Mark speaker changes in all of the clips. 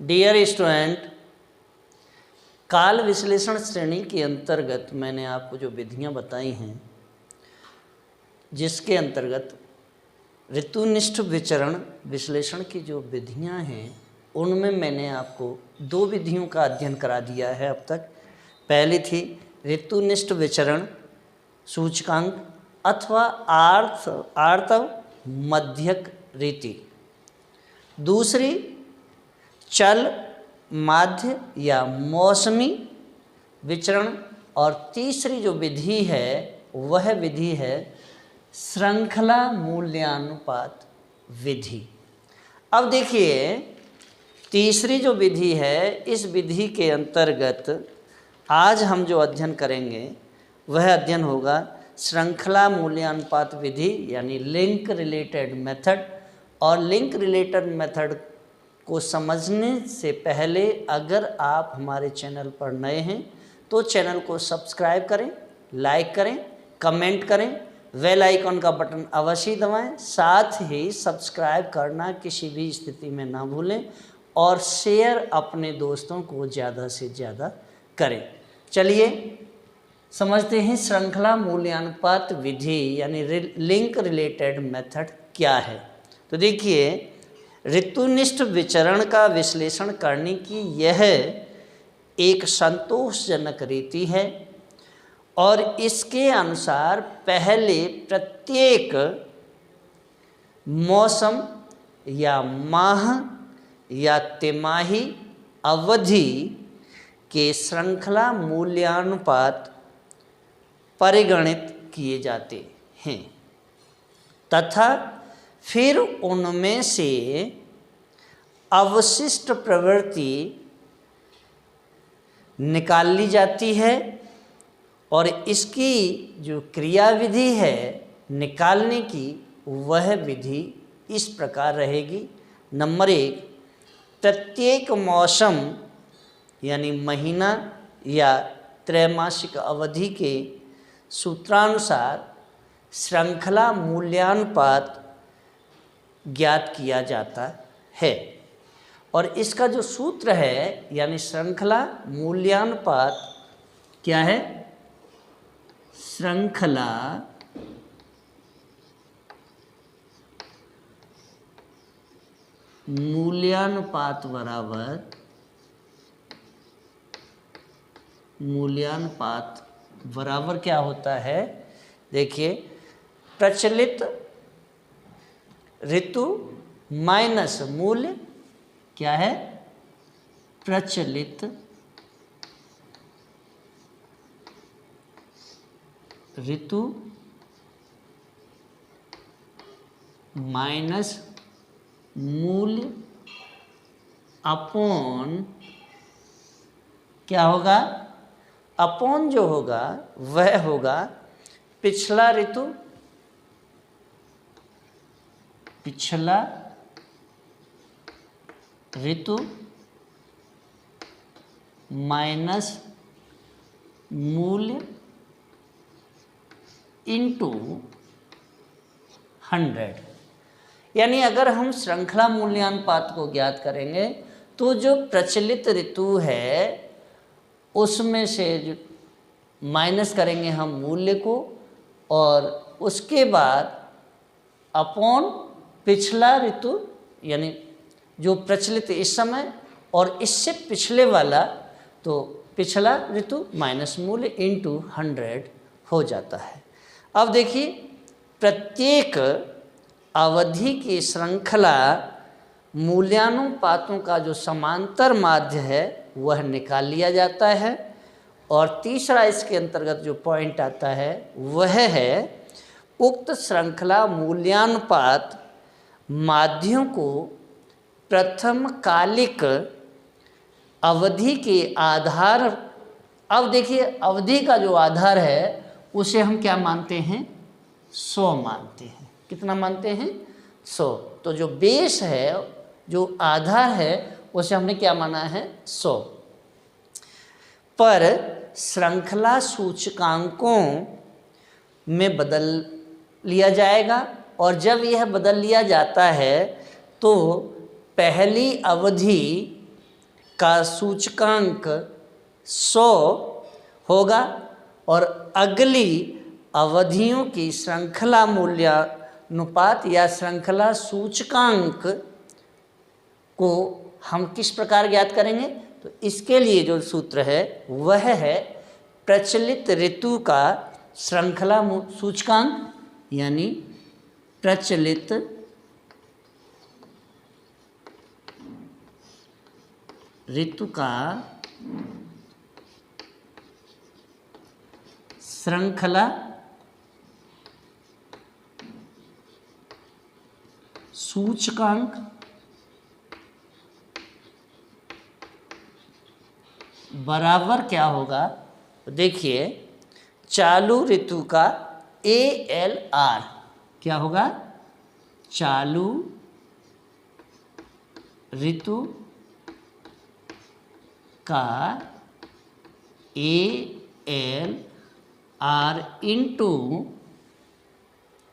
Speaker 1: Dear student, काल विश्लेषण श्रेणी के अंतर्गत मैंने आपको जो विधियां बताई हैं, जिसके अंतर्गत ऋतुनिष्ठ विचरण विश्लेषण की जो विधियां हैं, उनमें मैंने आपको दो विधियों का अध्ययन करा दिया है अब तक। पहली थी ऋतुनिष्ठ विचरण सूचकांक अथवा आर्तव मध्यक रीति, दूसरी चल माध्य या मौसमी विचरण, और तीसरी जो विधि है वह विधि है श्रृंखला मूल्यानुपात विधि। अब देखिए, तीसरी जो विधि है, इस विधि के अंतर्गत आज हम जो अध्ययन करेंगे वह अध्ययन होगा श्रृंखला मूल्यानुपात विधि, यानी लिंक रिलेटेड मेथड। और लिंक रिलेटेड मेथड को समझने से पहले अगर आप हमारे चैनल पर नए हैं तो चैनल को सब्सक्राइब करें, लाइक करें, कमेंट करें, बेल आइकॉन का बटन अवश्य दबाएं। साथ ही सब्सक्राइब करना किसी भी स्थिति में ना भूलें और शेयर अपने दोस्तों को ज़्यादा से ज़्यादा करें। चलिए समझते हैं श्रृंखला मूल्यानुपात विधि यानी लिंक रिलेटेड मेथड क्या है। तो देखिए, ऋतुनिष्ठ विचरण का विश्लेषण करने की यह एक संतोषजनक रीति है और इसके अनुसार पहले प्रत्येक मौसम या माह या तिमाही अवधि के श्रृंखला मूल्यानुपात परिगणित किए जाते हैं तथा फिर उनमें से अवशिष्ट प्रवृत्ति निकाल ली जाती है और इसकी जो क्रियाविधि है निकालने की, वह विधि इस प्रकार रहेगी। नंबर 1, प्रत्येक मौसम यानी महीना या त्रैमासिक अवधि के सूत्रानुसार श्रृंखला मूल्यानुपात ज्ञात किया जाता है। और इसका जो सूत्र है यानी श्रृंखला मूल्यानुपात क्या है? श्रृंखला मूल्यानुपात बराबर क्या होता है? देखिए, प्रचलित ऋतु माइनस मूल्य क्या है? प्रचलित ऋतु माइनस मूल्य अपॉन क्या होगा? अपॉन जो होगा वह होगा पिछला ऋतु माइनस मूल्य इंटू 100। यानी अगर हम श्रृंखला मूल्यानुपात को ज्ञात करेंगे तो जो प्रचलित ऋतु है उसमें से जो माइनस करेंगे हम मूल्य को, और उसके बाद अपॉन पिछला ऋतु यानी जो प्रचलित इस समय और इससे पिछले वाला, तो पिछला ऋतु माइनस मूल्य इंटू 100 हो जाता है। अब देखिए, प्रत्येक अवधि की श्रृंखला मूल्यानुपातों का जो समांतर माध्य है वह निकाल लिया जाता है। और तीसरा इसके अंतर्गत जो पॉइंट आता है वह है उक्त श्रृंखला मूल्यानुपात माध्यों को प्रथम कालिक अवधि के आधार। अब देखिए, अवधि का जो आधार है उसे हम क्या मानते हैं? 100 मानते हैं। कितना मानते हैं? 100। तो जो बेस है, जो आधार है, उसे हमने क्या माना है? 100। पर श्रृंखला सूचकांकों में बदल लिया जाएगा, और जब यह बदल लिया जाता है तो पहली अवधि का सूचकांक 100 होगा और अगली अवधियों की श्रृंखला मूल्यानुपात या श्रृंखला सूचकांक को हम किस प्रकार ज्ञात करेंगे? तो इसके लिए जो सूत्र है वह है प्रचलित ऋतु का श्रृंखला सूचकांक, यानी प्रचलित ऋतु का श्रृंखला सूचकांक बराबर क्या होगा? देखिए, चालू ऋतु का ALR क्या होगा? चालू ऋतु का ALR इंटू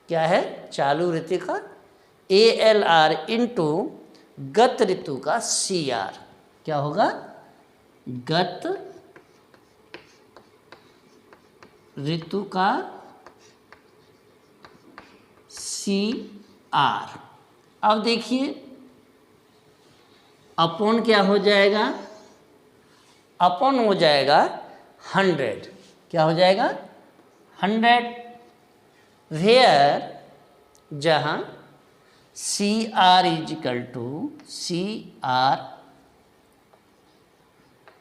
Speaker 1: क्या है? चालू ऋतु का ALR इंटू गत ऋतु का CR क्या होगा? गत ऋतु का CR। अब देखिए, अपॉन क्या हो जाएगा? अपॉन हो जाएगा 100। क्या हो जाएगा? 100, वेयर जहाँ CR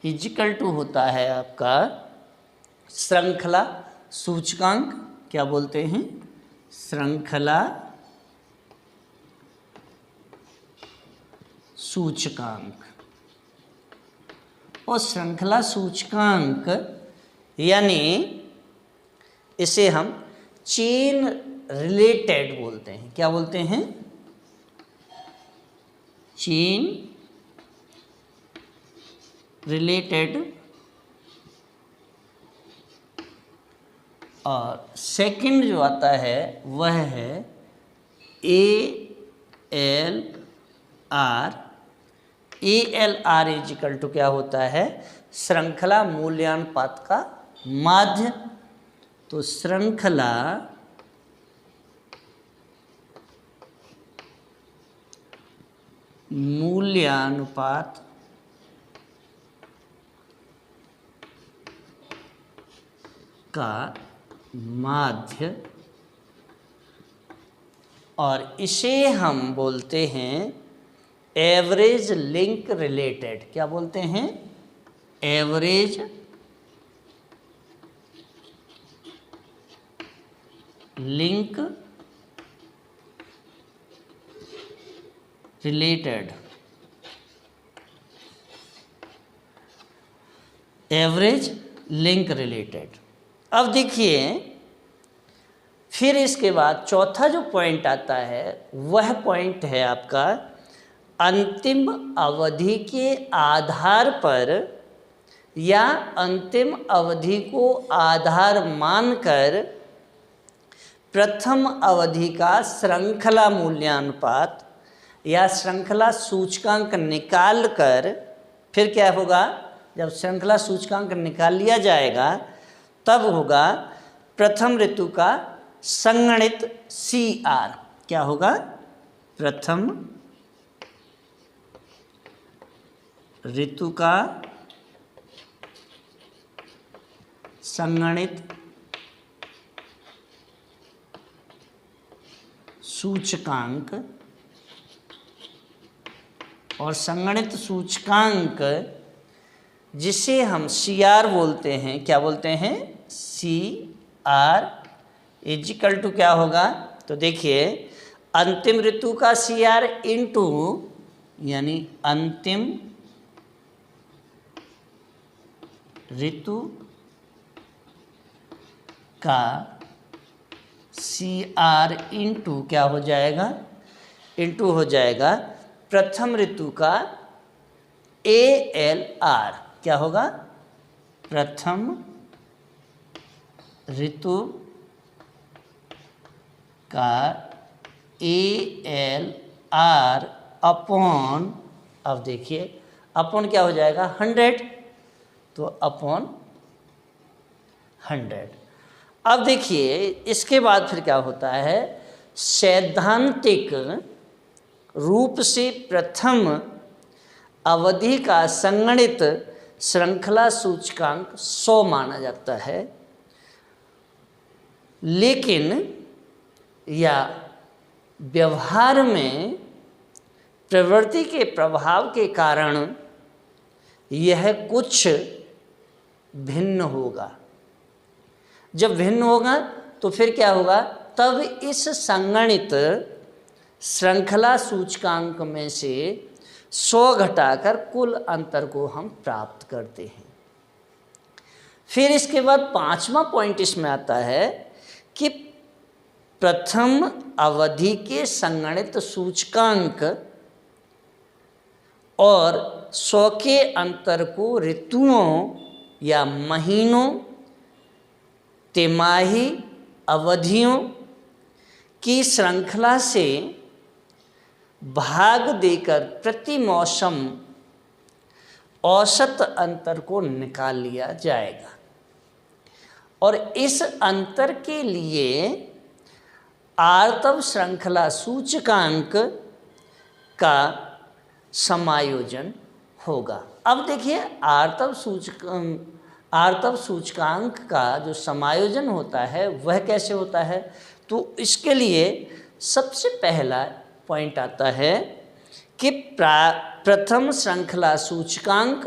Speaker 1: इजिकल टू होता है आपका श्रृंखला सूचकांक। क्या बोलते हैं? श्रृंखला सूचकांक। और श्रृंखला सूचकांक यानी इसे हम चेन रिलेटेड बोलते हैं। क्या बोलते हैं? Chain related. और सेकंड जो आता है वह है ALR। ALR इजिकल टू क्या होता है? श्रृंखला मूल्यानुपात का माध्य। तो श्रृंखला मूल्यानुपात का माध्य, और इसे हम बोलते हैं एवरेज लिंक रिलेटेड। क्या बोलते हैं? Average link related. Average link related. अब देखिए, फिर इसके बाद चौथा जो पॉइंट आता है वह पॉइंट है आपका अंतिम अवधि के आधार पर या अंतिम अवधि को आधार मानकर प्रथम अवधि का श्रृंखला मूल्यानुपात या श्रृंखला सूचकांक निकाल कर, फिर क्या होगा? जब श्रृंखला सूचकांक निकाल लिया जाएगा तब होगा प्रथम ऋतु का संगणित CR। क्या होगा? प्रथम ऋतु का संगणित सूचकांक। और संगणित सूचकांक जिसे हम CR बोलते हैं। क्या बोलते हैं? CR इजिकल टू क्या होगा? तो देखिए, अंतिम ऋतु का CR इंटू यानी अंतिम ऋतु का CR इंटू क्या हो जाएगा? इंटू हो जाएगा प्रथम ऋतु का ALR। क्या होगा? प्रथम ऋतु का ALR अपॉन, अब देखिए, अपॉन क्या हो जाएगा 100, तो अपॉन 100। अब देखिए इसके बाद फिर क्या होता है, सैद्धांतिक रूप से प्रथम अवधि का संगणित श्रृंखला सूचकांक 100 माना जाता है, लेकिन या व्यवहार में प्रवृत्ति के प्रभाव के कारण यह कुछ भिन्न होगा। जब भिन्न होगा तो फिर क्या होगा, तब इस संगणित श्रृंखला सूचकांक में से 100 घटाकर कुल अंतर को हम प्राप्त करते हैं। फिर इसके बाद 5वां पॉइंट इसमें आता है कि प्रथम अवधि के संगणित सूचकांक और 100 के अंतर को ऋतुओं या महीनों, तिमाही, अवधियों की श्रृंखला से भाग देकर प्रति मौसम औसत अंतर को निकाल लिया जाएगा और इस अंतर के लिए आर्तव श्रृंखला सूचकांक का समायोजन होगा। अब देखिए आर्तव सूचकांक का जो समायोजन होता है वह कैसे होता है, तो इसके लिए सबसे पहला पॉइंट आता है कि प्रथम श्रृंखला सूचकांक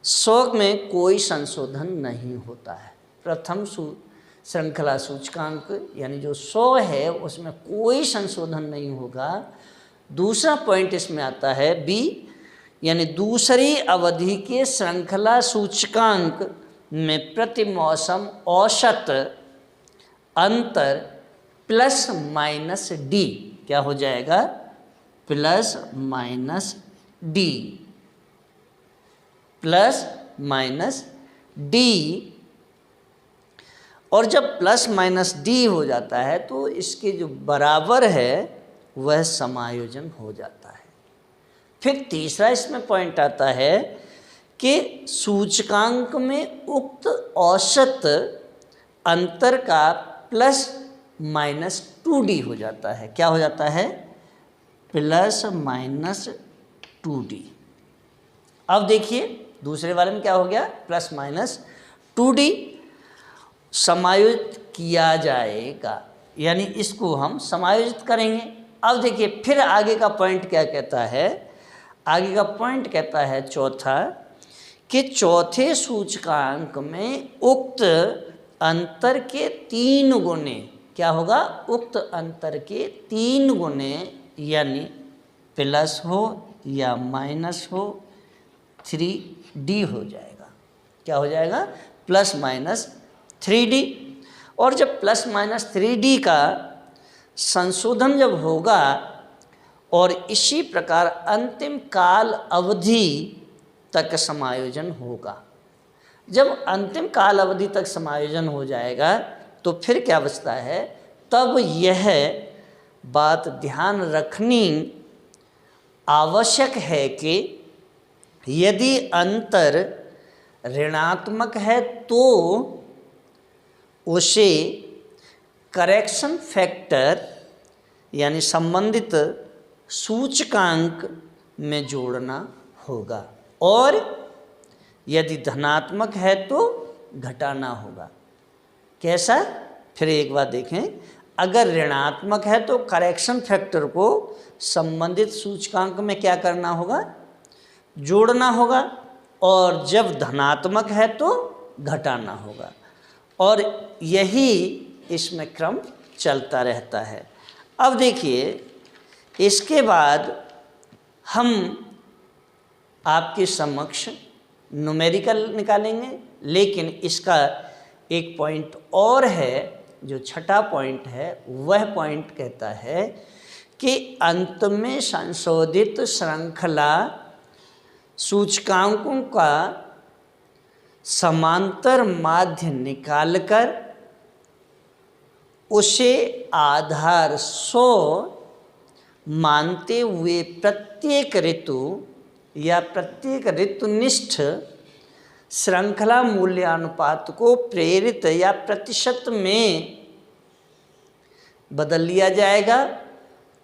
Speaker 1: 100 में कोई संशोधन नहीं होता है। प्रथम श्रृंखला सूचकांक यानी जो 100 है उसमें कोई संशोधन नहीं होगा। दूसरा पॉइंट इसमें आता है बी, यानी दूसरी अवधि के श्रृंखला सूचकांक में प्रति मौसम औसत अंतर प्लस माइनस डी क्या हो जाएगा, plus minus D, plus minus D. और जब प्लस माइनस डी हो जाता है तो इसके जो बराबर है वह समायोजन हो जाता है। फिर तीसरा इसमें पॉइंट आता है कि सूचकांक में उक्त औसत अंतर का प्लस माइनस 2D हो जाता है। क्या हो जाता है, प्लस माइनस 2D। अब देखिए दूसरे वाले में क्या हो गया, प्लस माइनस 2D समायोजित किया जाएगा, यानी इसको हम समायोजित करेंगे। अब देखिए फिर आगे का पॉइंट क्या कहता है, आगे का पॉइंट कहता है चौथा कि चौथे सूचकांक में उक्त अंतर के 3 गुने क्या होगा, उक्त अंतर के 3 गुने यानी प्लस हो या माइनस हो 3D हो जाएगा। क्या हो जाएगा, प्लस माइनस 3D। और जब प्लस माइनस 3D का संशोधन जब होगा और इसी प्रकार अंतिम काल अवधि तक समायोजन होगा। जब अंतिम काल अवधि तक समायोजन हो जाएगा तो फिर क्या बचता है, तब यह बात ध्यान रखनी आवश्यक है कि यदि अंतर ऋणात्मक है तो उसे करेक्शन फैक्टर यानी संबंधित सूचकांक में जोड़ना होगा और यदि धनात्मक है तो घटाना होगा। कैसा, फिर एक बार देखें, अगर ऋणात्मक है तो करेक्शन फैक्टर को संबंधित सूचकांक में क्या करना होगा, जोड़ना होगा, और जब धनात्मक है तो घटाना होगा, और यही इसमें क्रम चलता रहता है। अब देखिए इसके बाद हम आपके समक्ष न्यूमेरिकल निकालेंगे, लेकिन इसका एक पॉइंट और है, जो छठा पॉइंट है, वह पॉइंट कहता है कि अंत में संशोधित श्रृंखला सूचकांकों का समांतर माध्य निकालकर उसे आधार 100 मानते हुए प्रत्येक ऋतु या प्रत्येक ऋतुनिष्ठ श्रृंखला मूल्यानुपात को प्रेरित या प्रतिशत में बदल लिया जाएगा।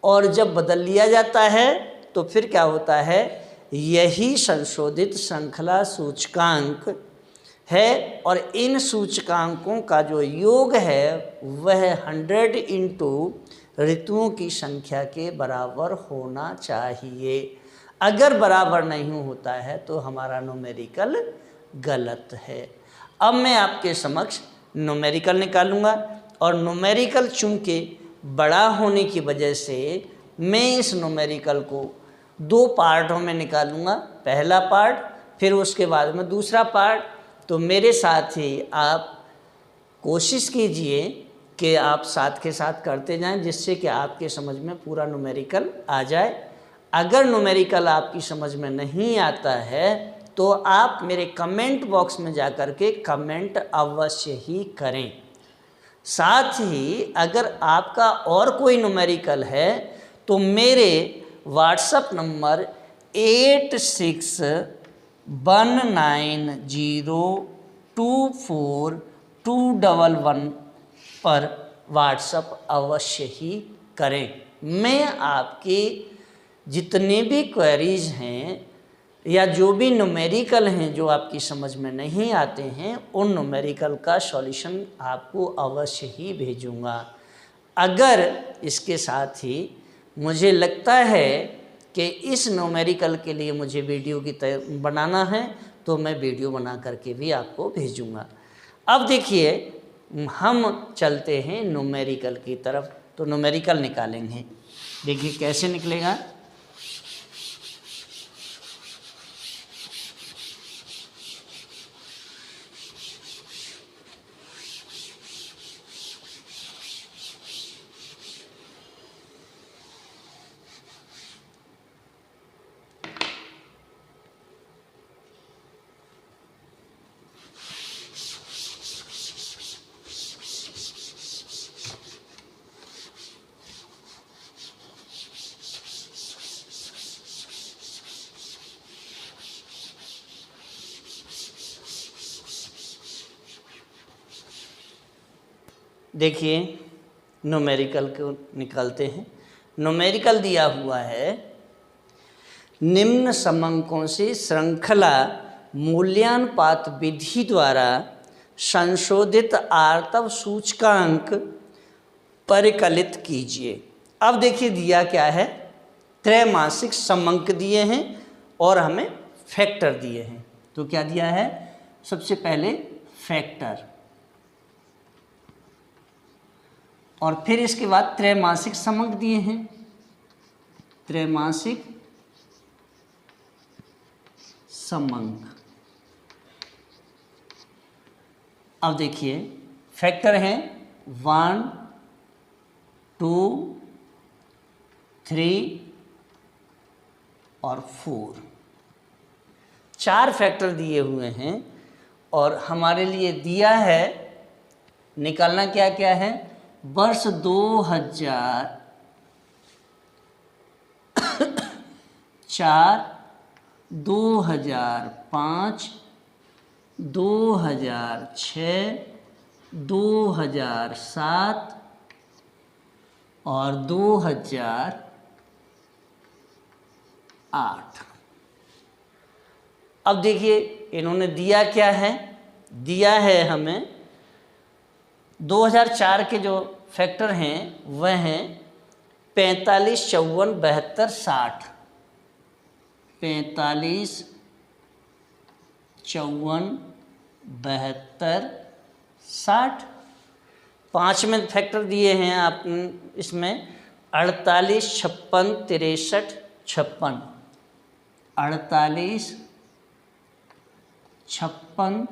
Speaker 1: और जब बदल लिया जाता है तो फिर क्या होता है, यही संशोधित श्रृंखला सूचकांक है। और इन सूचकांकों का जो योग है वह 100 इंटू ऋतुओं की संख्या के बराबर होना चाहिए। अगर बराबर नहीं होता है तो हमारा न्यूमेरिकल गलत है। अब मैं आपके समक्ष न्यूमेरिकल निकालूंगा, और न्यूमेरिकल चूँकि बड़ा होने की वजह से मैं इस न्यूमेरिकल को 2 पार्टों में निकालूंगा, पहला पार्ट फिर उसके बाद में दूसरा पार्ट। तो मेरे साथ ही आप कोशिश कीजिए कि आप साथ के साथ करते जाएं, जिससे कि आपके समझ में पूरा न्यूमेरिकल आ जाए। अगर न्यूमेरिकल आपकी समझ में नहीं आता है तो आप मेरे कमेंट बॉक्स में जा कर के कमेंट अवश्य ही करें। साथ ही अगर आपका और कोई न्यूमेरिकल है तो मेरे व्हाट्सएप नंबर 8619024211 पर व्हाट्सएप अवश्य ही करें। मैं आपके जितने भी क्वेरीज हैं या जो भी न्यूमेरिकल हैं जो आपकी समझ में नहीं आते हैं, उन न्यूमेरिकल का सॉल्यूशन आपको अवश्य ही भेजूंगा। अगर इसके साथ ही मुझे लगता है कि इस न्यूमेरिकल के लिए मुझे वीडियो की बनाना है तो मैं वीडियो बना करके भी आपको भेजूंगा। अब देखिए हम चलते हैं न्यूमेरिकल की तरफ। तो न्यूमेरिकल निकालेंगे, देखिए कैसे निकलेगा। देखिए न्यूमेरिकल को निकालते हैं। न्यूमेरिकल दिया हुआ है, निम्न समंकों से श्रृंखला मूल्यांपात विधि द्वारा संशोधित आर्तव सूचकांक परिकलित कीजिए। अब देखिए दिया क्या है, त्रैमासिक समंक दिए हैं और हमें फैक्टर दिए हैं। तो क्या दिया है, सबसे पहले फैक्टर और फिर इसके बाद त्रैमासिक समंक दिए हैं, त्रैमासिक समंक। अब देखिए फैक्टर हैं 1, 2, 3 और 4, 4 फैक्टर दिए हुए हैं। और हमारे लिए दिया है निकालना क्या क्या है, वर्ष 2004, 2005, 2006, 2007 और 2008। अब देखिए इन्होंने दिया क्या है, दिया है हमें 2004 के जो फैक्टर हैं वह हैं 45, 54, 72, 60, 45, 54, 72, 60। 5 में फैक्टर दिए हैं आप इसमें 48, 56, 63, 56, 48, 56,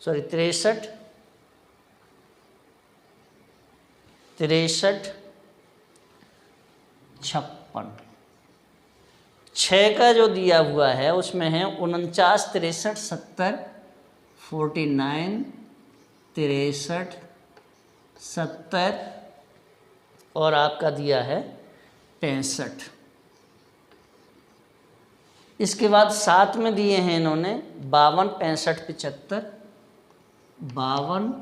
Speaker 1: 63, 63, 63, 56। 6 का जो दिया हुआ है उसमें है 49, 63, 70, 49, 63, 70 और आपका दिया है 65। इसके बाद 7 में दिए हैं इन्होंने 52, 65, 75, 52,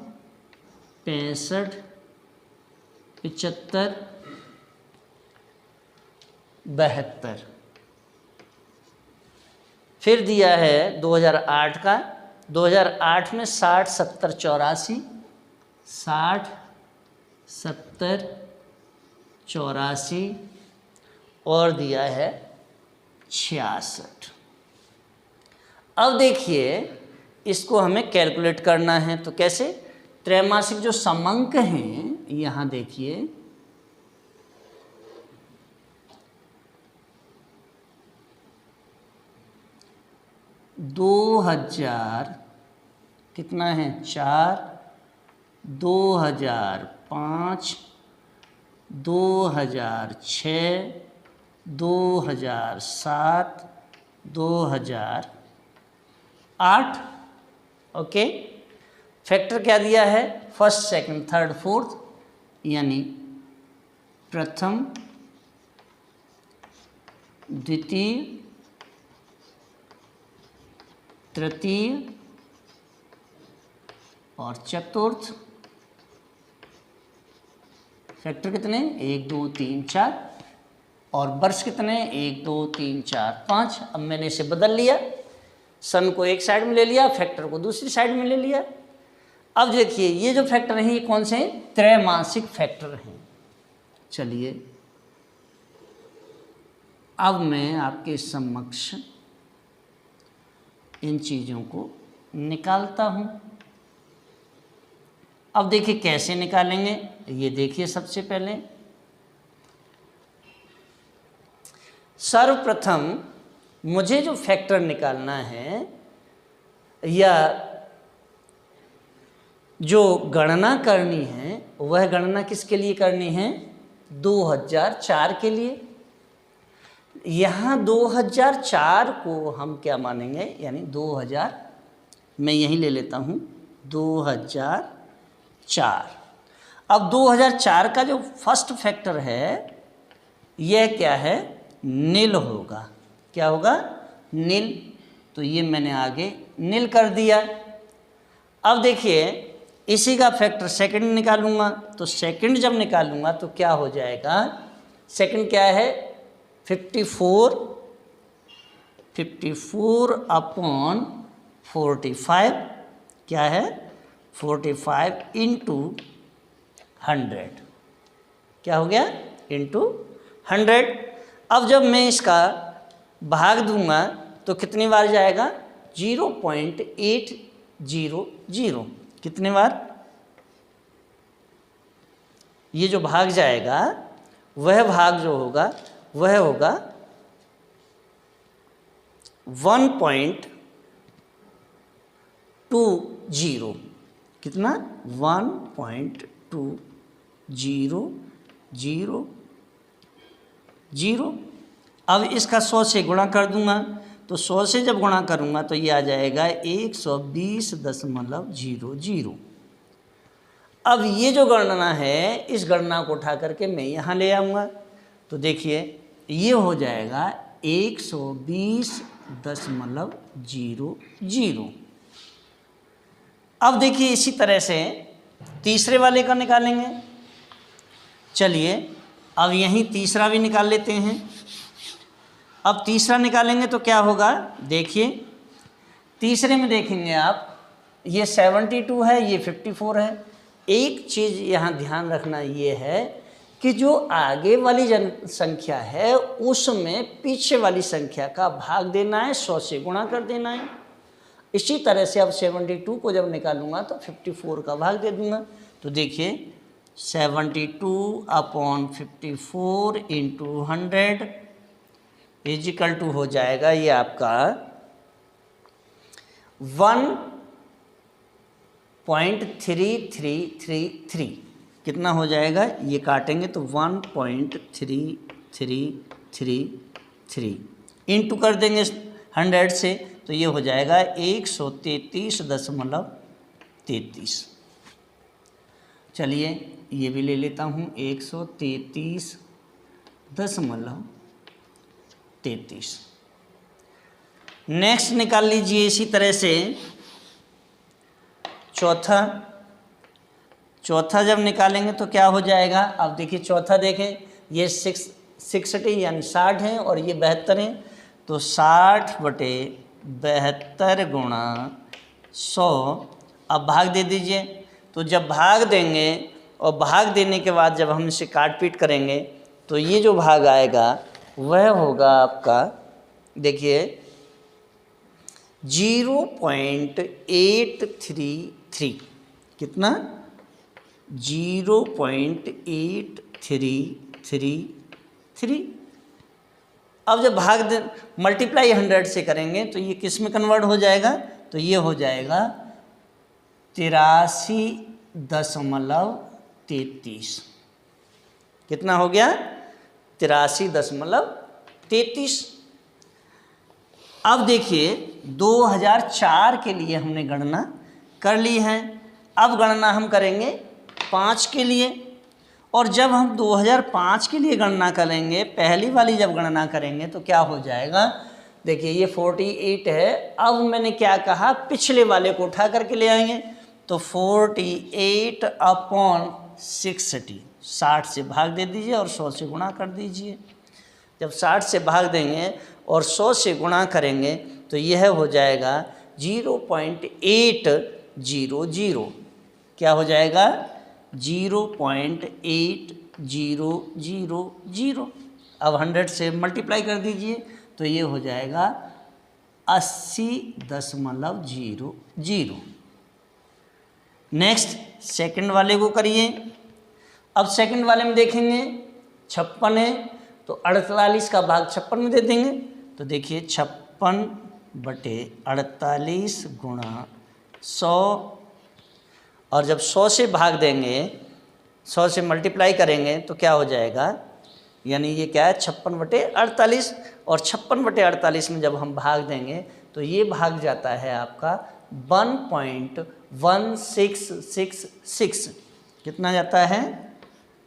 Speaker 1: 65, 75, 72। फिर दिया है 2008 का, 2008 में 60, 70, 84, 60, 70, 84 और दिया है 66। अब देखिए इसको हमें कैलकुलेट करना है, तो कैसे? त्रैमासिक जो समांक हैं यहाँ देखिए, दो हजार कितना है 4, 2005, 2006, 2007, 2008। ओके, फैक्टर क्या दिया है? फर्स्ट, सेकंड, थर्ड, फोर्थ, यानी प्रथम, द्वितीय, तृतीय और चतुर्थ। फैक्टर कितने? 1, 2, 3, 4। और वर्ष कितने? 1, 2, 3, 4, 5। अब मैंने इसे बदल लिया, सन को एक साइड में ले लिया, फैक्टर को दूसरी साइड में ले लिया। अब देखिए ये जो फैक्टर हैं ये कौन से हैं? त्रैमासिक फैक्टर हैं। चलिए अब मैं आपके समक्ष इन चीज़ों को निकालता हूँ। अब देखिए कैसे निकालेंगे, ये देखिए। सबसे पहले सर्वप्रथम मुझे जो फैक्टर निकालना है या जो गणना करनी है, वह गणना किसके लिए करनी है? 2004 के लिए। यहाँ 2004 को हम क्या मानेंगे? यानी 2000, मैं यही ले लेता हूँ 2004। अब 2004 का जो फर्स्ट फैक्टर है यह क्या है? नील होगा। क्या होगा? नील। तो ये मैंने आगे नील कर दिया। अब देखिए इसी का फैक्टर सेकंड निकालूंगा, तो सेकंड जब निकालूंगा तो क्या हो जाएगा? सेकंड क्या है? 54 अपॉन 45। क्या है? 45 इंटू 100। क्या हो गया? इंटू 100। अब जब मैं इसका भाग दूंगा तो कितनी बार जाएगा? 0.800। कितने बार? ये जो भाग जाएगा वह भाग जो होगा वह होगा 1.20। कितना? 1.2000। अब इसका 100 से गुणा कर दूंगा, तो 100 से जब गुणा करूंगा तो ये आ जाएगा 120.00। अब ये जो गणना है इस गणना को उठा करके मैं यहाँ ले आऊँगा, तो देखिए ये हो जाएगा 120.00। अब देखिए इसी तरह से तीसरे वाले का निकालेंगे। चलिए अब यहीं तीसरा भी निकाल लेते हैं। अब तीसरा निकालेंगे तो क्या होगा? देखिए तीसरे में देखेंगे आप, ये 72 है, ये 54 है। एक चीज़ यहाँ ध्यान रखना ये है कि जो आगे वाली जनसंख्या है उसमें पीछे वाली संख्या का भाग देना है, 100 से गुणा कर देना है। इसी तरह से अब 72 को जब निकालूंगा तो 54 का भाग दे दूंगा। तो देखिए 72 अपॉन 54 इंटू 100 इजिकल टू हो जाएगा ये आपका 1.3333। कितना हो जाएगा? ये काटेंगे तो 1.3333 इंटू कर देंगे 100 से, तो ये हो जाएगा 133.33। चलिए ये भी ले लेता हूँ 133 0.33। नेक्स्ट निकाल लीजिए इसी तरह से चौथा जब निकालेंगे तो क्या हो जाएगा। अब देखिए चौथा देखें, ये 60 यानी 60 है और ये 72 है, तो 60/72 गुणा 100। अब भाग दे दीजिए। तो जब भाग देंगे और भाग देने के बाद जब हम इसे काट पीट करेंगे तो ये जो भाग आएगा वह होगा आपका, देखिए 0.833। कितना? 0.8333। अब जब भाग दे मल्टीप्लाई 100 से करेंगे तो ये किस में कन्वर्ट हो जाएगा, तो ये हो जाएगा 83.33। कितना हो गया? 83.33। अब देखिए 2004 के लिए हमने गणना कर ली है। अब गणना हम करेंगे 5 के लिए, और जब हम 2005 के लिए गणना करेंगे, पहली वाली जब गणना करेंगे तो क्या हो जाएगा। देखिए ये 48 है। अब मैंने क्या कहा, पिछले वाले को उठा करके ले आएंगे, तो 48/60, 60 से भाग दे दीजिए और 100 से गुणा कर दीजिए। जब 60 से भाग देंगे और 100 से गुणा करेंगे तो यह हो जाएगा 0.800। क्या हो जाएगा? 0.8000। अब 100 से मल्टीप्लाई कर दीजिए तो ये हो जाएगा 80.00। नेक्स्ट सेकंड वाले को करिए। अब सेकंड वाले में देखेंगे 56 है, तो 48 का भाग 56 में दे देंगे। तो देखिए 56/48 गुणा 100, और जब 100 से भाग देंगे, 100 से मल्टीप्लाई करेंगे तो क्या हो जाएगा, यानी ये क्या है 56/48, और 56/48 में जब हम भाग देंगे तो ये भाग जाता है आपका 1.1666। कितना जाता है?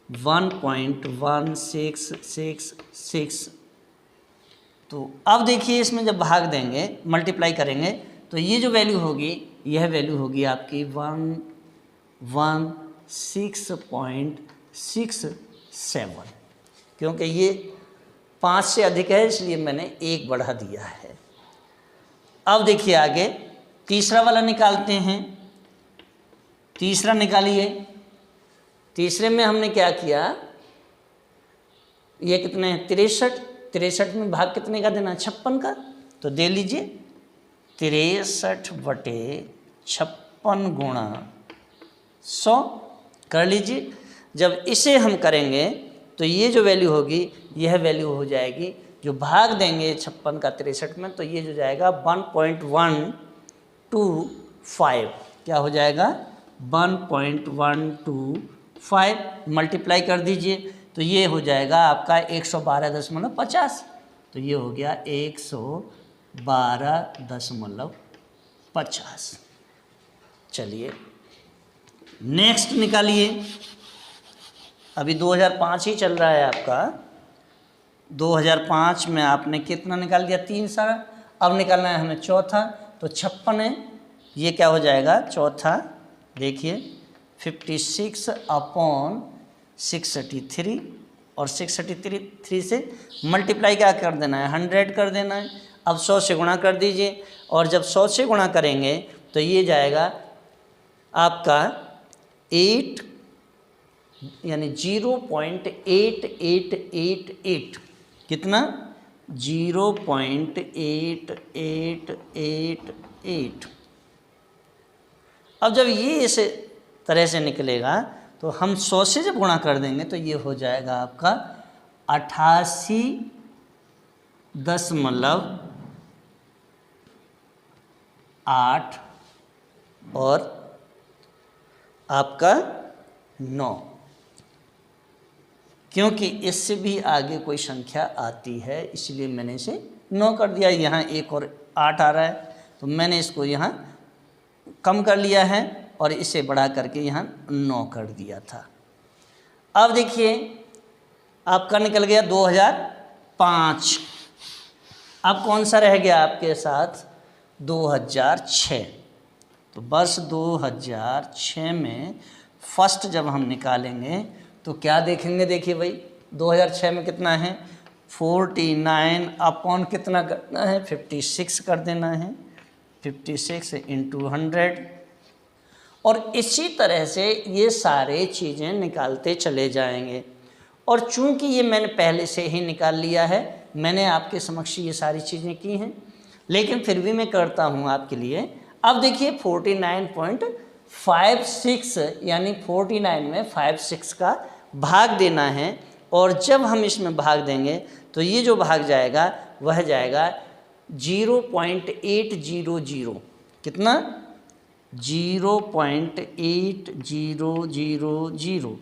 Speaker 1: 1.1666। तो अब देखिए इसमें जब भाग देंगे, मल्टीप्लाई करेंगे, तो ये जो वैल्यू होगी, यह वैल्यू होगी आपकी 116.67, क्योंकि ये 5 से अधिक है इसलिए मैंने 1 बढ़ा दिया है। अब देखिए आगे तीसरा वाला निकालते हैं। तीसरा निकालिए। तीसरे में हमने क्या किया, ये कितने हैं 63 में भाग कितने का देना, 56 का, तो दे लीजिए 63/56 गुणा 100 कर लीजिए। जब इसे हम करेंगे तो ये जो वैल्यू होगी, यह वैल्यू हो जाएगी, जो भाग देंगे 56 का 63 में, तो ये जो जाएगा 1.125। क्या हो जाएगा? 1.125। मल्टीप्लाई कर दीजिए तो ये हो जाएगा आपका 112.50। तो ये हो गया 112.50। चलिए नेक्स्ट निकालिए। अभी 2005 ही चल रहा है आपका। 2005 में आपने कितना निकाल दिया, 3 सारा। अब निकालना है हमें चौथा, तो 56 है, ये क्या हो जाएगा चौथा, देखिए 56/63, और 633 से मल्टीप्लाई क्या कर देना है, 100 कर देना है। अब 100 से गुणा कर दीजिए, और जब 100 से गुणा करेंगे तो ये जाएगा आपका 8 यानी 0.8888। कितना? 0.8888। अब जब ये इस तरह से निकलेगा तो हम 100 से जब गुणा कर देंगे तो ये हो जाएगा आपका 88.8 और आपका 9, क्योंकि इससे भी आगे कोई संख्या आती है इसलिए मैंने इसे 9 कर दिया। यहाँ 1 और 8 आ रहा है तो मैंने इसको यहाँ कम कर लिया है और इसे बढ़ा करके यहाँ 9 कर दिया था। अब देखिए आपका निकल गया 2005। अब कौन सा रह गया आपके साथ? 2006। तो वर्ष 2006 में फर्स्ट जब हम निकालेंगे तो क्या देखेंगे? देखिए भाई 2006 में कितना है? 49 अपॉन कितना करना है? 56 कर देना है। 56 इंटू 100। और इसी तरह से ये सारे चीज़ें निकालते चले जाएंगे। और चूंकि ये मैंने पहले से ही निकाल लिया है, मैंने आपके समक्ष ये सारी चीज़ें की हैं, लेकिन फिर भी मैं करता हूँ आपके लिए। अब देखिए 49.56 यानी 49 में 56 का भाग देना है। और जब हम इसमें भाग देंगे तो ये जो भाग जाएगा वह जाएगा 0.800। कितना? 0.8000।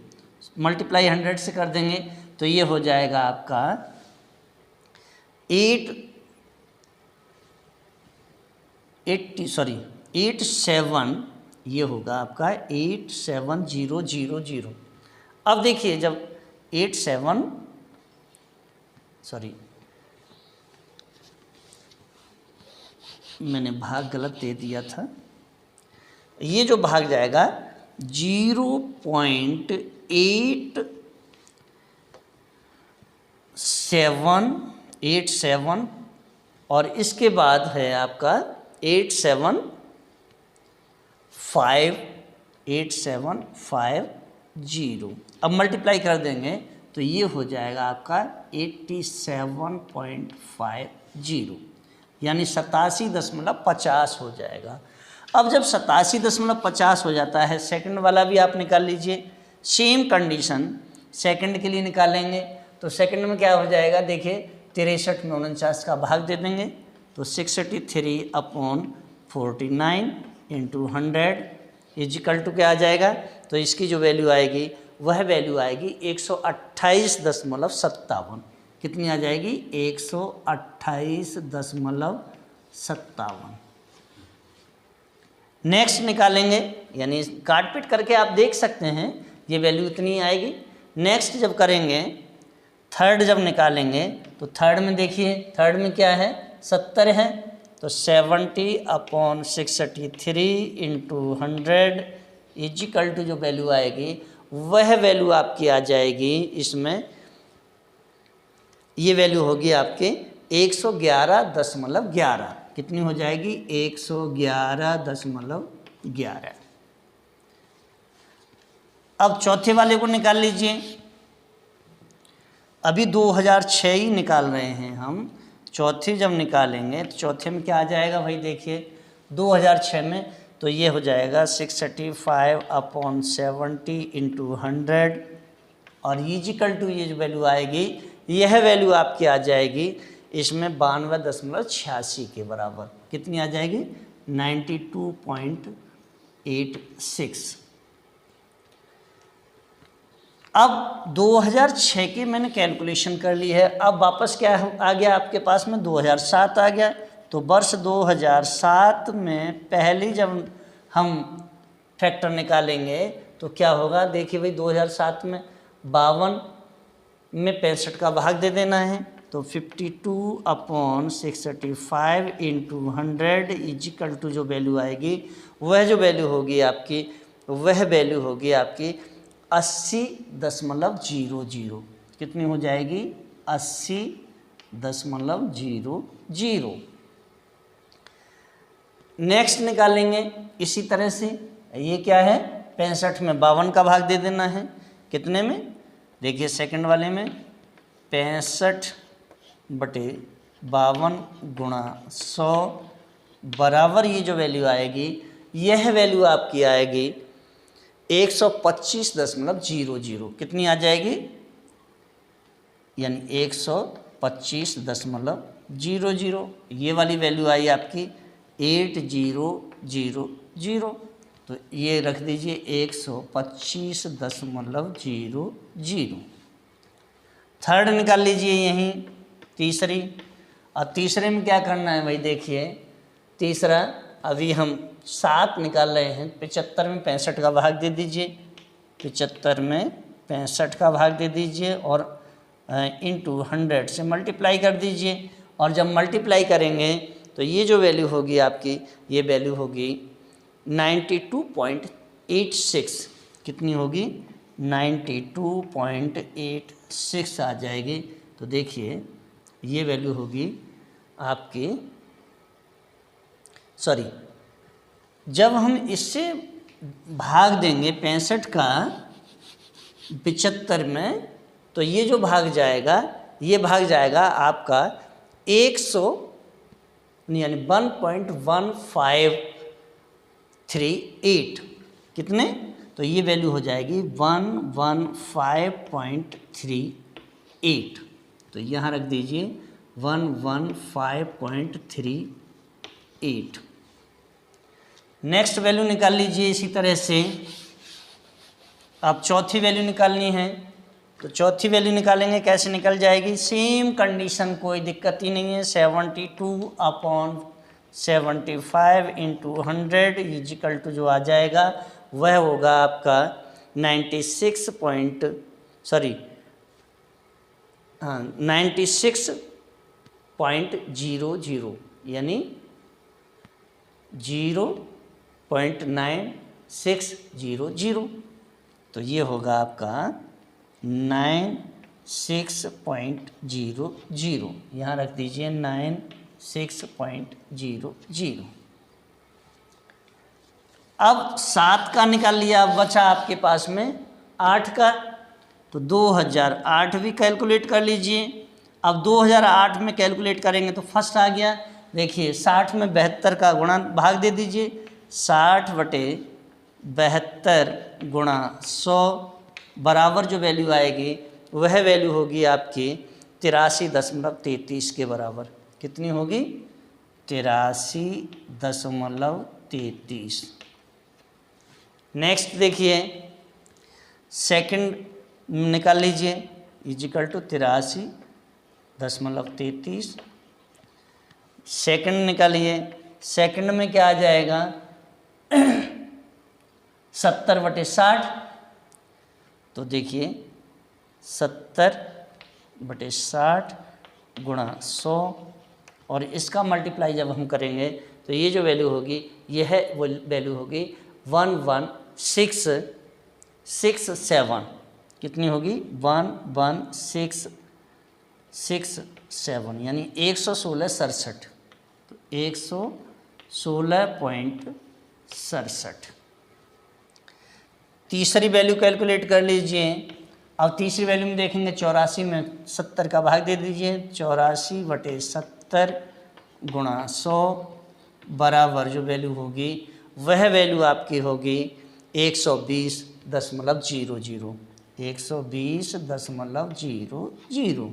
Speaker 1: मल्टीप्लाई 100 से कर देंगे तो ये हो जाएगा आपका 87, ये होगा आपका 87000। अब देखिए जब 87 मैंने भाग गलत दे दिया था। ये जो भाग जाएगा 0.87 और इसके बाद है आपका 875। अब मल्टीप्लाई कर देंगे तो ये हो जाएगा आपका 87.50 यानी 87.50 हो जाएगा। अब जब 87.50 हो जाता है, सेकंड वाला भी आप निकाल लीजिए। सेम कंडीशन सेकंड के लिए निकालेंगे तो सेकंड में क्या हो जाएगा? देखिए 63 में 49 का भाग दे देंगे तो 63/49 इंटू 100 इजिकल टू क्या आ जाएगा? तो इसकी जो वैल्यू आएगी वह वैल्यू आएगी 128.57। कितनी आ जाएगी? 128.57। नेक्स्ट निकालेंगे, यानी काट पीट करके आप देख सकते हैं ये वैल्यू इतनी आएगी। नेक्स्ट जब करेंगे, थर्ड जब निकालेंगे तो थर्ड में देखिए, थर्ड में क्या है? 70 है तो 70/63 इंटू 100 इजिकल टू जो वैल्यू आएगी वह वैल्यू आपकी आ जाएगी। इसमें ये वैल्यू होगी आपके 111.11। कितनी हो जाएगी? 111.11। अब चौथे वाले को निकाल लीजिए। अभी 2006 ही निकाल रहे हैं हम। चौथे जब निकालेंगे तो चौथे में क्या आ जाएगा भाई? देखिए 2006 में तो ये हो जाएगा 65/70 इंटू 100 और इजिकल टू ये जो वैल्यू आएगी यह वैल्यू आपकी आ जाएगी इसमें 92.86 के बराबर। कितनी आ जाएगी? 92.86। अब 2006 की मैंने कैलकुलेशन कर ली है। अब वापस क्या आ गया आपके पास में? 2007 आ गया। तो वर्ष 2007 में पहले जब हम फैक्टर निकालेंगे तो क्या होगा? देखिए भाई 2007 में 52 में 65 का भाग दे देना है तो 52/65 इंटू 100 इजिकल टू जो वैल्यू आएगी वह जो वैल्यू होगी आपकी, वह वैल्यू होगी आपकी 80.00। कितनी हो जाएगी? 80.00। नेक्स्ट निकालेंगे इसी तरह से। ये क्या है? 65 में 52 का भाग दे देना है। कितने में? देखिए सेकंड वाले में 65/52 गुणा 100 बराबर ये जो वैल्यू आएगी यह वैल्यू आपकी आएगी 125.00। कितनी आ जाएगी? यानी 125.00। ये वाली वैल्यू आई आपकी 8000। तो ये रख दीजिए 125.00। थर्ड निकाल लीजिए यहीं तीसरी। और तीसरे में क्या करना है भाई? देखिए तीसरा अभी हम 7 निकाल रहे हैं। 75 में 65 का भाग दे दीजिए। 75 में 65 का भाग दे दीजिए और इंटू 100 से मल्टीप्लाई कर दीजिए, और जब मल्टीप्लाई करेंगे तो ये जो वैल्यू होगी आपकी, ये वैल्यू होगी 92.86। कितनी होगी? 92.86 आ जाएगी। तो देखिए ये वैल्यू होगी आपकी, सॉरी, जब हम इससे भाग देंगे 65 का 75 में, तो ये जो भाग जाएगा, ये भाग जाएगा आपका 100 यानी 1.1538। कितने? तो ये वैल्यू हो जाएगी 115.38। तो यहाँ रख दीजिए 115.38। नेक्स्ट वैल्यू निकाल लीजिए इसी तरह से। अब चौथी वैल्यू निकालनी है, तो चौथी वैल्यू निकालेंगे, कैसे निकल जाएगी? सेम कंडीशन, कोई दिक्कत ही नहीं है। 72/75 इंटू 100 इजिकल टू जो आ जाएगा वह होगा आपका 96.00 यानी 0.9600। तो ये होगा आपका 96.00। यहाँ रख दीजिए 96.00। अब 7 का निकाल लिया, अब बचा आपके पास में 8 का। तो 2008 भी कैलकुलेट कर लीजिए। अब 2008 में कैलकुलेट करेंगे तो फर्स्ट आ गया, देखिए 60 में 72 का गुणा भाग दे दीजिए। 60/72 गुणा 100 बराबर जो वैल्यू आएगी वह वैल्यू होगी आपकी 83.33 के बराबर। कितनी होगी? 83.33। नेक्स्ट देखिए सेकंड निकाल लीजिए, इजिकल टू 83.33। सेकंड निकालिए, सेकंड में क्या आ जाएगा? 70/60। तो देखिए 70/60 गुणा 100, और इसका मल्टीप्लाई जब हम करेंगे तो ये जो वैल्यू होगी, यह वो वैल्यू होगी 11667। कितनी होगी? 11667 यानी 116.67। तो 116.67। तीसरी वैल्यू कैलकुलेट कर लीजिए। अब तीसरी वैल्यू में देखेंगे 84 में 70 का भाग दे दीजिए। 84/70 गुणा 100 बराबर जो वैल्यू होगी वह वैल्यू आपकी होगी 120.00। 120.00।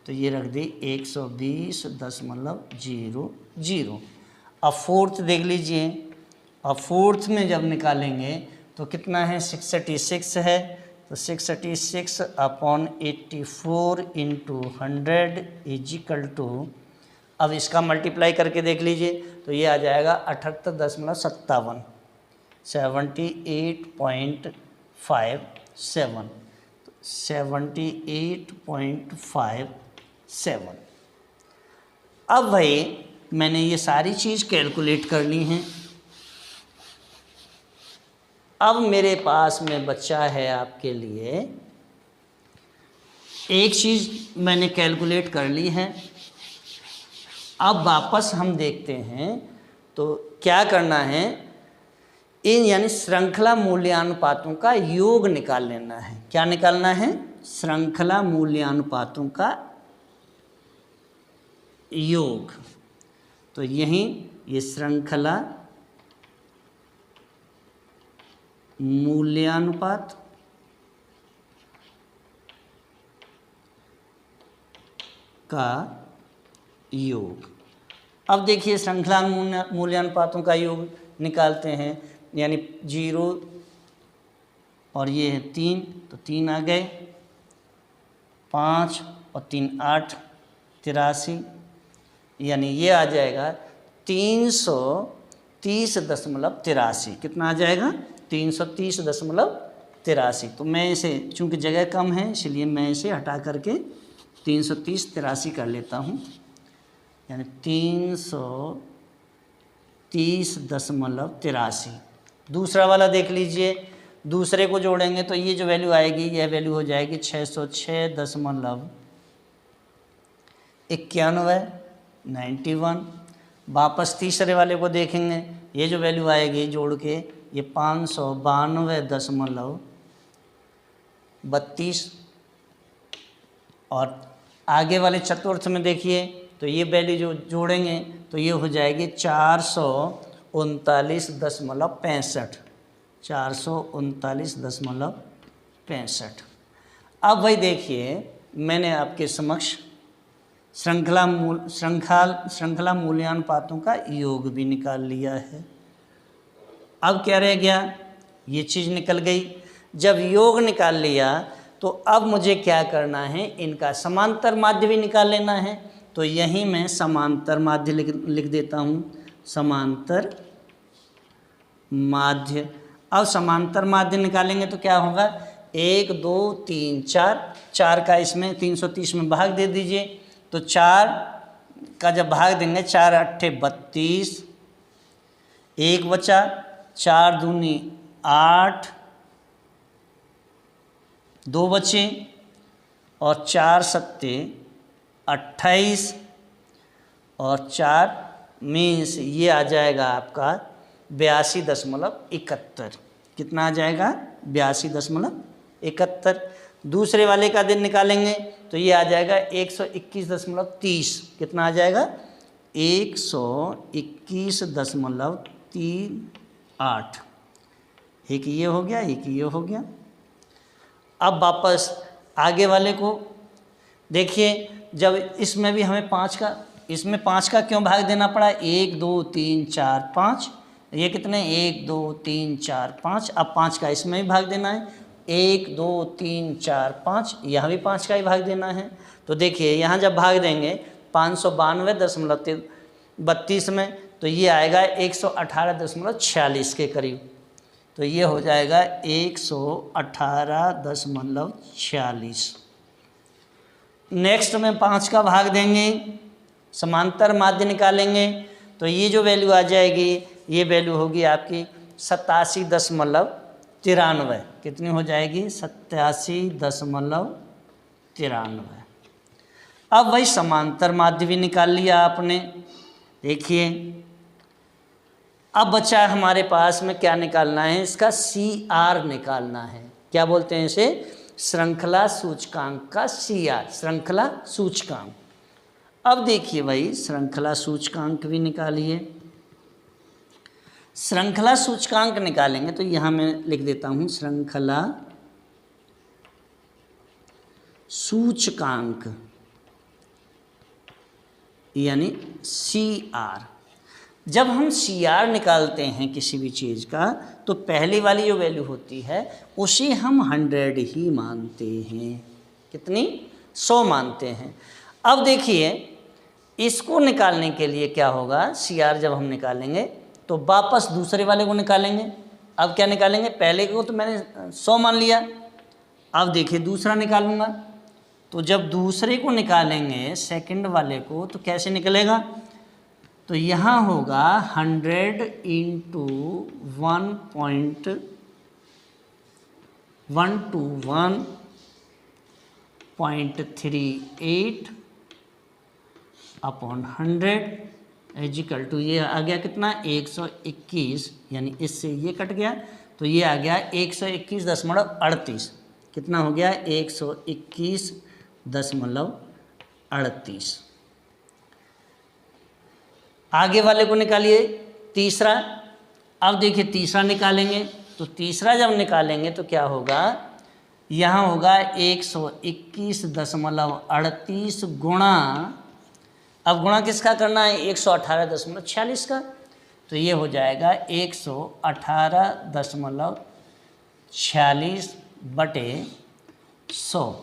Speaker 1: तो ये रख दी 120.00। अब फोर्थ देख लीजिए। अब फोर्थ में जब निकालेंगे तो कितना है? 686 है। तो 686/84 इंटू 100 इजिकल टू, अब इसका मल्टीप्लाई करके देख लीजिए तो ये आ जाएगा 78.57। 78.57। 78.57। अब भाई मैंने ये सारी चीज़ कैलकुलेट कर ली हैं। अब मेरे पास में बच्चा है आपके लिए एक चीज़ मैंने कैलकुलेट कर ली है। अब वापस हम देखते हैं तो क्या करना है, इन यानी श्रृंखला मूल्यानुपातों का योग निकाल लेना है। क्या निकालना है? श्रृंखला मूल्यानुपातों का योग। तो यहीं ये श्रृंखला मूल्यानुपात का योग। अब देखिए श्रृंखला मूल्यानुपातों का योग निकालते हैं, यानी 0 और ये है 3, तो 3 आ गए, 5 और 3 8, 83, यानी ये आ जाएगा 330.83। कितना आ जाएगा? 330.83। तो मैं इसे, चूंकि जगह कम है इसलिए मैं इसे हटा करके 330 83 कर लेता हूँ, यानी 330.83। दूसरा वाला देख लीजिए, दूसरे को जोड़ेंगे तो ये जो वैल्यू आएगी, यह वैल्यू हो जाएगी 606.91। वापस तीसरे वाले को देखेंगे, ये जो वैल्यू आएगी जोड़ के ये 592.32। और आगे वाले चतुर्थ में देखिए तो ये वैल्यू जो जोड़ेंगे तो ये हो जाएगी 439.65। 439.65। अब भाई देखिए, मैंने आपके समक्ष श्रृंखला मूल्यांपातों का योग भी निकाल लिया है। अब क्या रह गया, ये चीज़ निकल गई। जब योग निकाल लिया तो अब मुझे क्या करना है, इनका समांतर माध्य भी निकाल लेना है। तो यहीं मैं समांतर माध्य लिख देता हूँ, समांतर माध्य। अब समांतर माध्य निकालेंगे तो क्या होगा, 1 2 3 4 का इसमें 330 में भाग दे दीजिए। तो 4 का जब भाग देंगे, 4 अट्ठे 32, 1 बचा, 4 दूनी 8, 2 बचे, और 4 सत्ते 28, और 4 मीन्स ये आ जाएगा आपका 82.71। कितना आ जाएगा, 82.71। दूसरे वाले का दिन निकालेंगे तो ये आ जाएगा 121.38। कितना आ जाएगा, 121.38। एक ये हो गया, एक ये हो गया। अब वापस आगे वाले को देखिए, जब इसमें भी हमें 5 का क्यों भाग देना पड़ा, 1 2 3 4 5, ये कितने 1 2 3 4 5। अब 5 का इसमें भी भाग देना है, 1 2 3 4 5, यहाँ भी 5 का ही भाग देना है। तो देखिए यहाँ जब भाग देंगे 592.32 में, तो ये आएगा 118.46 के करीब। तो ये हो जाएगा 118.46। नेक्स्ट में 5 का भाग देंगे, समांतर माध्य निकालेंगे तो ये जो वैल्यू आ जाएगी, ये वैल्यू होगी आपकी 87.93। कितनी हो जाएगी, 87.93। अब वही समांतर माध्य भी निकाल लिया आपने। देखिए अब बचा हमारे पास में क्या निकालना है, इसका CR निकालना है। क्या बोलते हैं इसे, श्रृंखला सूचकांक का CR, श्रृंखला सूचकांक। अब देखिए भाई, श्रृंखला सूचकांक भी निकालिए। श्रृंखला सूचकांक निकालेंगे तो यहाँ मैं लिख देता हूँ श्रृंखला सूचकांक यानी CR। जब हम CR निकालते हैं किसी भी चीज़ का तो पहली वाली जो वैल्यू होती है उसे हम 100 ही मानते हैं। कितनी, 100 मानते हैं। अब देखिए इसको निकालने के लिए क्या होगा, CR जब हम निकालेंगे तो वापस दूसरे वाले को निकालेंगे। अब क्या निकालेंगे, पहले को तो मैंने 100 मान लिया, अब देखिए दूसरा निकालूंगा। तो जब दूसरे को निकालेंगे, सेकंड वाले को, तो कैसे निकलेगा, तो यहाँ होगा 100 इंटू 1.121.38 अपॉन 100 इजिकल टू, ये आ गया कितना 121, यानी इससे ये कट गया तो ये आ गया 121.38। कितना हो गया 121.38। आगे वाले को निकालिए तीसरा। अब देखिए तीसरा निकालेंगे तो तीसरा जब निकालेंगे तो क्या होगा, यहाँ होगा 121.38 गुणा, अब गुणा किसका करना है 118.46 का, तो ये हो जाएगा 118.46 बटे 100।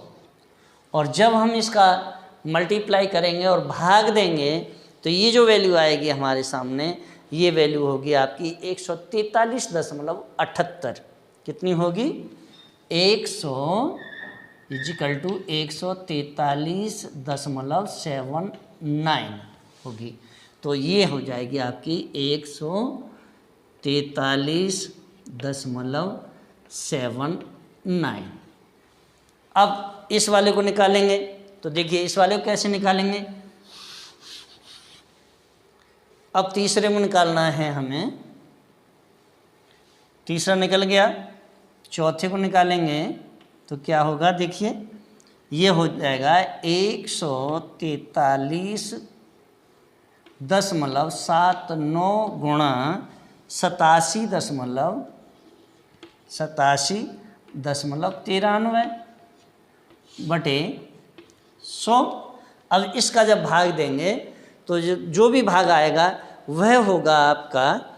Speaker 1: और जब हम इसका मल्टीप्लाई करेंगे और भाग देंगे तो ये जो वैल्यू आएगी हमारे सामने, ये वैल्यू होगी आपकी 143.78। कितनी होगी 143 इजिकल टू 143.79 होगी। तो ये हो जाएगी आपकी 143.79। अब इस वाले को निकालेंगे, तो देखिए इस वाले को कैसे निकालेंगे। अब तीसरे में निकालना है हमें, तीसरा निकल गया, चौथे को निकालेंगे तो क्या होगा, देखिए ये हो जाएगा 143.79 गुणा 87.93 बटे 100। अब इसका जब भाग देंगे तो जो भी भाग आएगा वह होगा आपका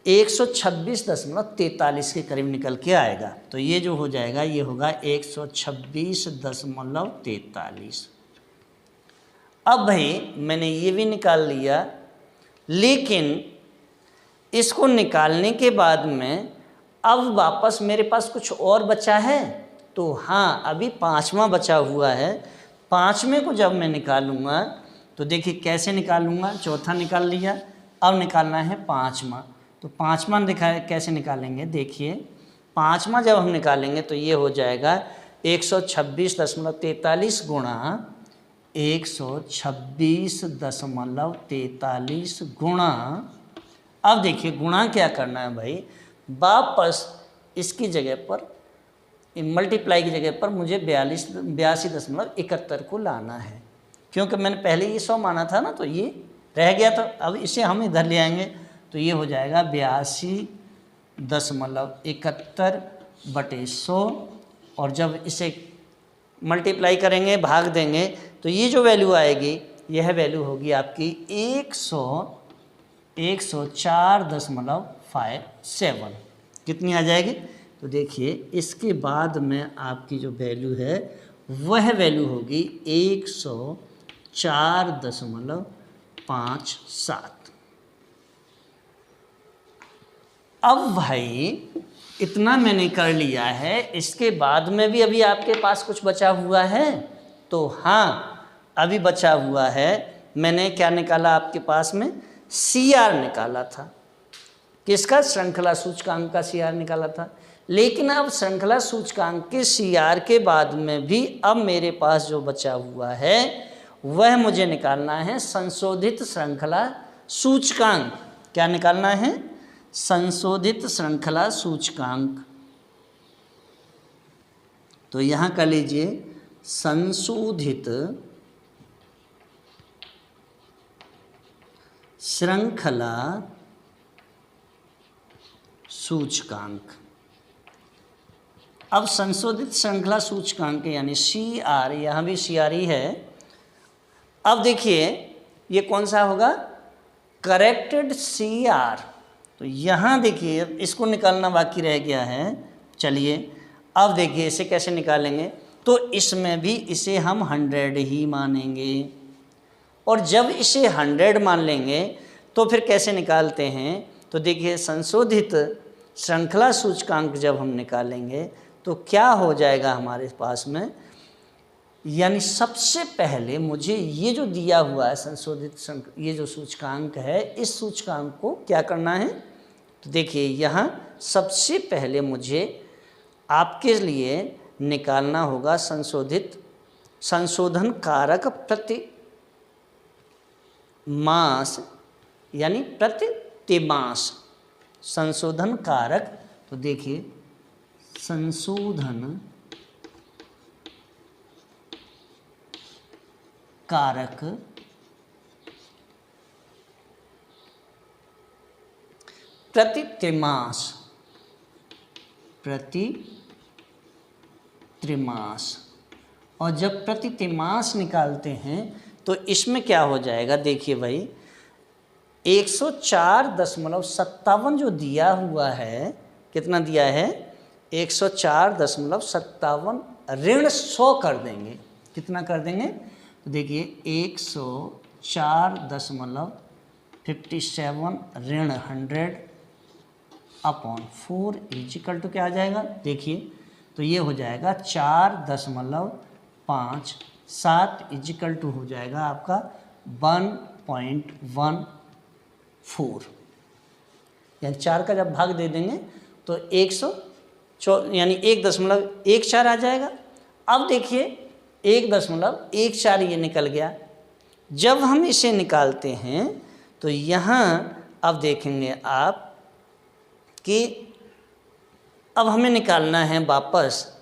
Speaker 1: 126.43 के करीब निकल के आएगा। तो ये जो हो जाएगा ये होगा 126.43। अब भाई मैंने ये भी निकाल लिया, लेकिन इसको निकालने के बाद में अब वापस मेरे पास कुछ और बचा है। तो हाँ, अभी पाँचवा बचा हुआ है। पाँचवें को जब मैं निकालूंगा तो देखिए कैसे निकालूंगा। चौथा निकाल लिया, अब निकालना है पाँचवा। तो पाँचवा कैसे निकालेंगे, देखिए पाँचवा जब हम निकालेंगे तो ये हो जाएगा 126.43 गुणा 126.43 गुणा, अब देखिए गुणा क्या करना है भाई, वापस इसकी जगह पर मल्टीप्लाई की जगह पर मुझे 82.71 को लाना है, क्योंकि मैंने पहले ये 100 माना था ना, तो ये रह गया था। अब इसे हम इधर ले आएंगे तो ये हो जाएगा 82.71 बटे 100, और जब इसे मल्टीप्लाई करेंगे, भाग देंगे, तो ये जो वैल्यू आएगी यह वैल्यू होगी आपकी 104.57। कितनी आ जाएगी, तो देखिए इसके बाद में आपकी जो वैल्यू है वह वैल्यू होगी 104.57। अब भाई इतना मैंने कर लिया है, इसके बाद में भी अभी आपके पास कुछ बचा हुआ है। तो हाँ, अभी बचा हुआ है। मैंने क्या निकाला आपके पास में, CR निकाला था। किसका, श्रृंखला सूचकांक का CR निकाला था। लेकिन अब श्रृंखला सूचकांक के CR के बाद में भी अब मेरे पास जो बचा हुआ है वह मुझे निकालना है संशोधित श्रृंखला सूचकांक। क्या निकालना है, संशोधित श्रृंखला सूचकांक। तो यहां कर लीजिए संशोधित श्रृंखला सूचकांक। अब संशोधित श्रृंखला सूचकांक यानी CR, यहाँ भी CR ही है। अब देखिए ये कौन सा होगा, करेक्टेड CR। तो यहाँ देखिए इसको निकालना बाकी रह गया है। चलिए अब देखिए इसे कैसे निकालेंगे, तो इसमें भी इसे हम 100 ही मानेंगे, और जब इसे 100 मान लेंगे तो फिर कैसे निकालते हैं, तो देखिए संशोधित श्रृंखला सूचकांक जब हम निकालेंगे तो क्या हो जाएगा हमारे पास में, यानी सबसे पहले मुझे ये जो दिया हुआ है संशोधित ये जो सूचकांक है, इस सूचकांक को क्या करना है, तो देखिए यहाँ सबसे पहले मुझे आपके लिए निकालना होगा संशोधन कारक प्रति मास, यानी प्रति तिमास संशोधन कारक। तो देखिए संशोधन कारक प्रति त्रिमास, और जब प्रति तिमास निकालते हैं तो इसमें क्या हो जाएगा, देखिए भाई 104.57 जो दिया हुआ है, कितना दिया है 104.57 ऋण 100 कर देंगे। कितना कर देंगे, तो देखिए 104.57 ऋण 100 अपॉन 4 इक्वल टू क्या आ जाएगा, देखिए तो ये हो जाएगा 4.57 इजिकल टू हो जाएगा आपका 1.14, यानी 4 का जब भाग दे देंगे तो 100 यानी 1.14 आ जाएगा। अब देखिए 1.14 ये निकल गया। जब हम इसे निकालते हैं तो यहाँ अब देखेंगे आप कि अब हमें निकालना है वापस,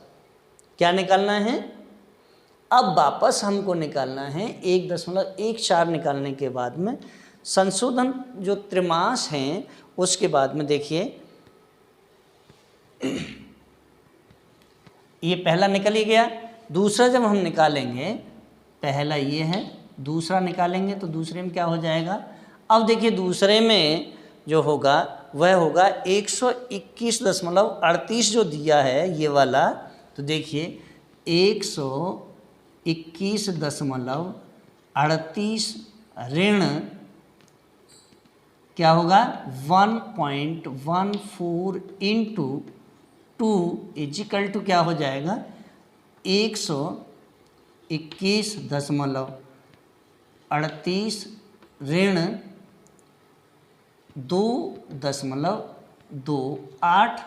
Speaker 1: क्या निकालना है, अब वापस हमको निकालना है 1.14 निकालने के बाद में संशोधन जो त्रिमास हैं उसके बाद में देखिए ये पहला निकल ही गया। दूसरा जब हम निकालेंगे, पहला ये है, दूसरा निकालेंगे तो दूसरे में क्या हो जाएगा। अब देखिए दूसरे में जो होगा वह होगा 121.38 जो दिया है ये वाला, तो देखिए 121.38 ऋण क्या होगा 1.14 इंटू 2 इजिकल टू क्या हो जाएगा 121.38 ऋण 2.28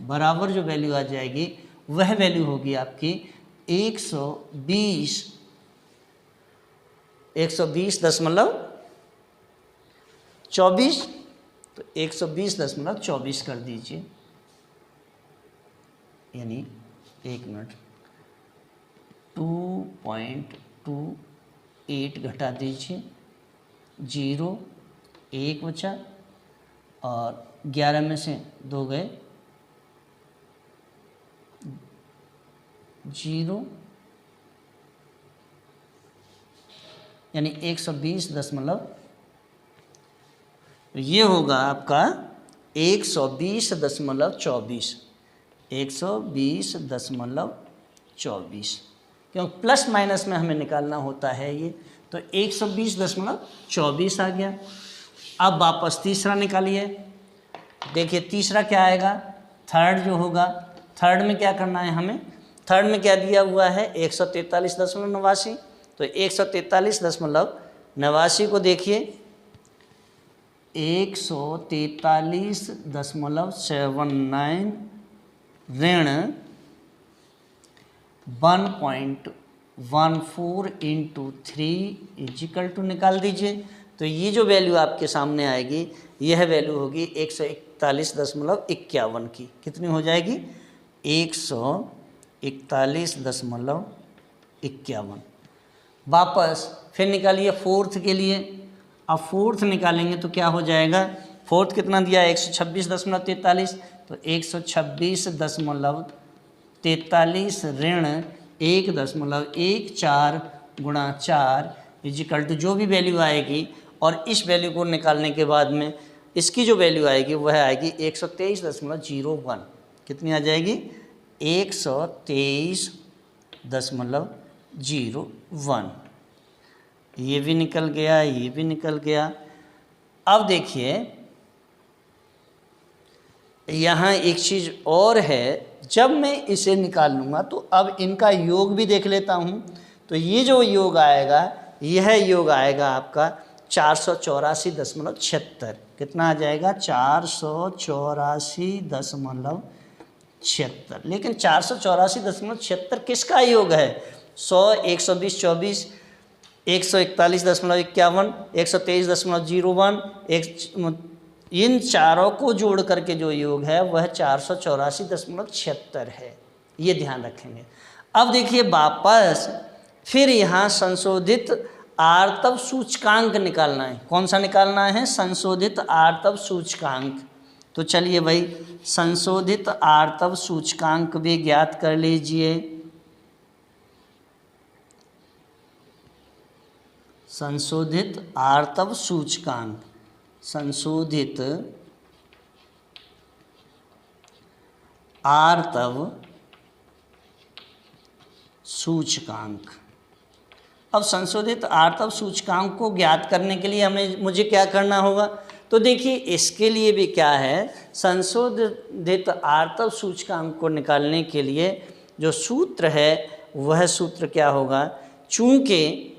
Speaker 1: बराबर जो वैल्यू आ जाएगी वह वैल्यू होगी आपकी 120.24, तो 120.24 कर दीजिए, यानी 1 मिनट 2.28 घटा दीजिए, 0 1 बचा और 11 में से 2 गए, 0 यानी 120 ये होगा आपका 120.24, 120.24, क्योंकि प्लस माइनस में हमें निकालना होता है ये, तो 120.24 आ गया। अब वापस तीसरा निकालिए, देखिए तीसरा क्या आएगा, थर्ड जो होगा, थर्ड में क्या करना है हमें, थर्ड में क्या दिया हुआ है 143.89, तो 143.89 को देखिए 143.79 ऋण 1.14 इंटू 3 इजिकल टू निकाल दीजिए, तो ये जो वैल्यू आपके सामने आएगी यह वैल्यू होगी 141.51 की, कितनी हो जाएगी 141.51। वापस फिर निकालिए फोर्थ के लिए, अब फोर्थ निकालेंगे तो क्या हो जाएगा, फोर्थ कितना दिया है 126.43, तो 126.43 ऋण 1.14 गुणा 4 इजिकल टू जो भी वैल्यू आएगी, और इस वैल्यू को निकालने के बाद में इसकी जो वैल्यू आएगी वह आएगी 123.01, कितनी आ जाएगी 123.01। ये भी निकल गया, ये भी निकल गया। अब देखिए यहाँ एक चीज़ और है, जब मैं इसे निकाल लूँगा तो अब इनका योग भी देख लेता हूँ, तो ये जो योग आएगा यह योग आएगा आपका 484.76, कितना आ जाएगा 484.76, लेकिन 484.76 किसका योग है, 100, 120, 24, 141.51, 123.01, इन चारों को जोड़ करके जो योग है वह 484.76 है, ये ध्यान रखेंगे। अब देखिए वापस फिर यहाँ संशोधित आर्तव सूचकांक निकालना है, कौन सा निकालना है, संशोधित आर्तव सूचकांक। तो चलिए भाई संशोधित आर्तव सूचकांक भी ज्ञात कर लीजिए। संशोधित आर्तव सूचकांक, संशोधित आर्तव सूचकांक। अब संशोधित आर्तव सूचकांक को ज्ञात करने के लिए मुझे क्या करना होगा, तो देखिए इसके लिए भी क्या है, संशोधित आर्तव सूचकांक को निकालने के लिए जो सूत्र है वह सूत्र क्या होगा, चूँकि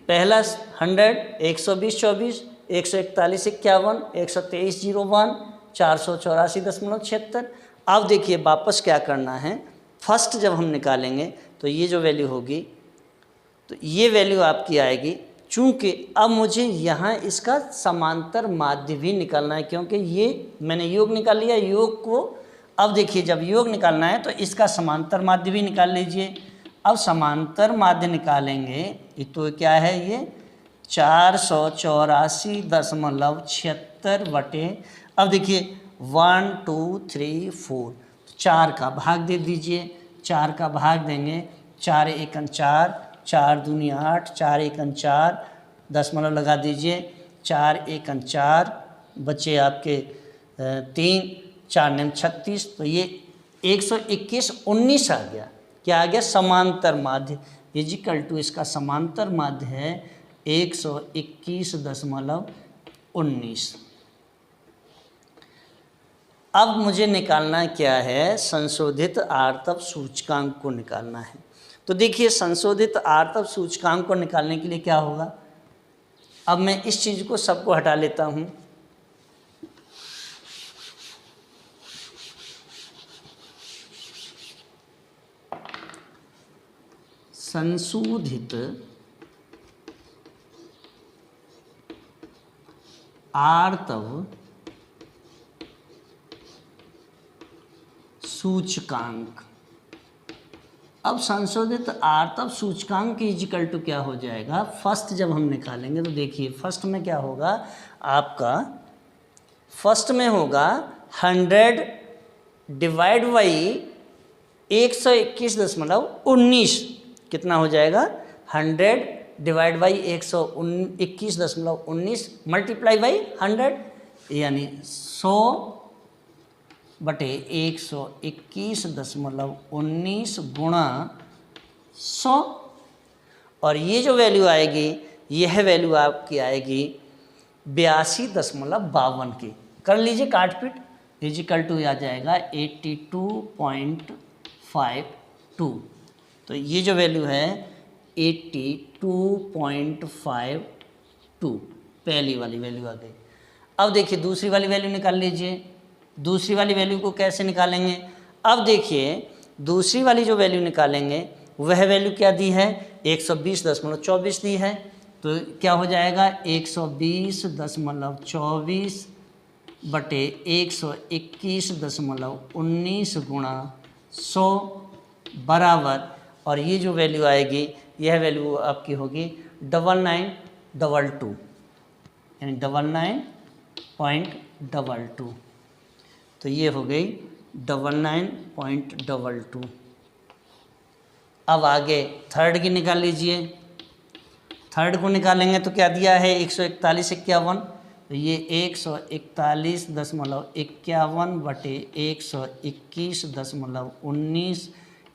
Speaker 1: पहला 100, 120 24, 141 51, 123 01, 484.76। अब देखिए वापस क्या करना है, फर्स्ट जब हम निकालेंगे तो ये जो वैल्यू होगी तो ये वैल्यू आपकी आएगी। चूँकि अब मुझे यहाँ इसका समांतर माध्य भी निकालना है, क्योंकि ये मैंने योग निकाल लिया, योग को अब देखिए जब योग निकालना है तो इसका समांतर माध्य भी निकाल लीजिए। अब समांतर माध्य निकालेंगे तो क्या है ये 484.76 बटे, अब देखिए 1 2 3 4, 4 का भाग दे दीजिए, 4 का भाग देंगे, 4 एकन 4, 4 दूनी 8, 4 एकन 4, दशमलव लगा दीजिए, 4 एकन 4, बचे आपके 3, 4 नेम 36, तो ये 121.19 आ गया। क्या आ गया, समांतर माध्य इजिकल टू इसका समांतर माध्य है 121.19। अब मुझे निकालना क्या है, संशोधित आर्तव सूचकांक को निकालना है। तो देखिए संशोधित आर्तव सूचकांक को निकालने के लिए क्या होगा, अब मैं इस चीज़ को सबको हटा लेता हूँ। संशोधित आर्तव सूचकांक। अब संशोधित आर्तव सूचकांक इजिकल टू क्या हो जाएगा, फर्स्ट जब हम निकालेंगे तो देखिए फर्स्ट में क्या होगा आपका, फर्स्ट में होगा 100 डिवाइड बाई 121.19, कितना हो जाएगा 100 डिवाइड बाई 121.19 मल्टीप्लाई बाई 100, यानी 100 बटे 121.19 गुणा 100, और ये जो वैल्यू आएगी यह वैल्यू आपकी आएगी 82.52 की। कर लीजिए काटपीट, इजिकल टू आ जाएगा 82.52। तो ये जो वैल्यू है 82.52 पहली वाली वैल्यू आ गई। अब देखिए दूसरी वाली वैल्यू निकाल लीजिए। दूसरी वाली वैल्यू को कैसे निकालेंगे, अब देखिए दूसरी वाली जो वैल्यू निकालेंगे वह वैल्यू क्या दी है, 120.24 दी है। तो क्या हो जाएगा 120.24 बटे 121.19 गुणा 100 बराबर, और ये जो वैल्यू आएगी यह वैल्यू आपकी होगी 9922, यानी 99.22। तो ये हो गई 99.22। अब आगे थर्ड की निकाल लीजिए। थर्ड को निकालेंगे तो क्या दिया है 141.51, तो ये 141.51 बटे 121.19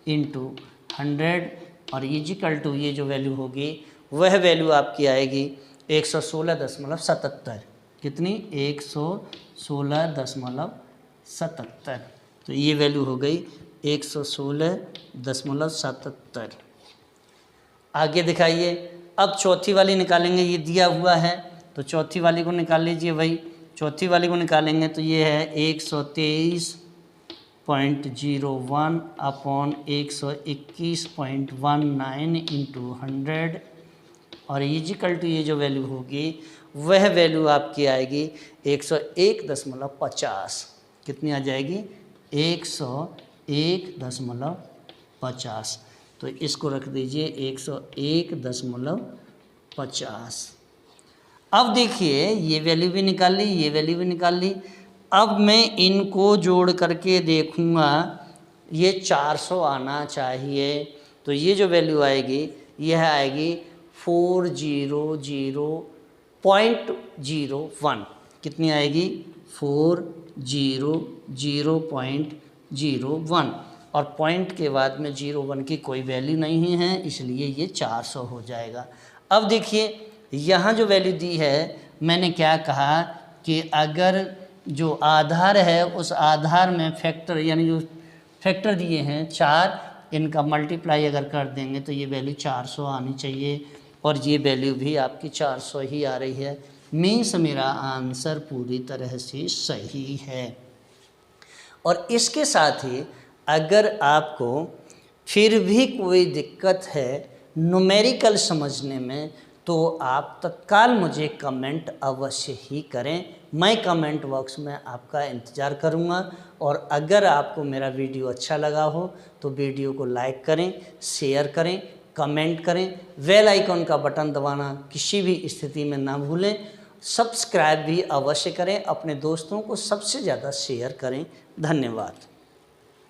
Speaker 1: इंटू 100, और इजिकल टू ये जो वैल्यू होगी वह वैल्यू आपकी आएगी 116.77। कितनी, 116.77। तो ये वैल्यू हो गई 116.77। आगे दिखाइए, अब चौथी वाली निकालेंगे, ये दिया हुआ है तो चौथी वाली को निकाल लीजिए भाई। चौथी वाली को निकालेंगे तो ये है 123.01 अपॉन 121.19 इंटू 100, और इजिकल टू ये जो वैल्यू होगी वह वैल्यू आपकी आएगी 101.50। कितनी आ जाएगी 101.50। तो इसको रख दीजिए 101.50। अब देखिए ये वैल्यू भी निकाल ली, ये वैल्यू भी निकाल ली। अब मैं इनको जोड़ करके देखूँगा, ये 400 आना चाहिए। तो ये जो वैल्यू आएगी यह आएगी 400.01। कितनी आएगी 400.01, और पॉइंट के बाद में 01 की कोई वैल्यू नहीं है, इसलिए ये 400 हो जाएगा। अब देखिए यहाँ जो वैल्यू दी है, मैंने क्या कहा कि अगर जो आधार है उस आधार में फैक्टर यानी जो फैक्टर दिए हैं 4, इनका मल्टीप्लाई अगर कर देंगे तो ये वैल्यू 400 आनी चाहिए और ये वैल्यू भी आपकी 400 ही आ रही है। मीन्स मेरा आंसर पूरी तरह से सही है। और इसके साथ ही अगर आपको फिर भी कोई दिक्कत है न्यूमेरिकल समझने में तो आप तत्काल मुझे कमेंट अवश्य ही करें। मैं कमेंट बॉक्स में आपका इंतज़ार करूंगा। और अगर आपको मेरा वीडियो अच्छा लगा हो तो वीडियो को लाइक करें, शेयर करें, कमेंट करें, बेल आइकन का बटन दबाना किसी भी स्थिति में ना भूलें। सब्सक्राइब भी अवश्य करें, अपने दोस्तों को सबसे ज़्यादा शेयर करें। धन्यवाद।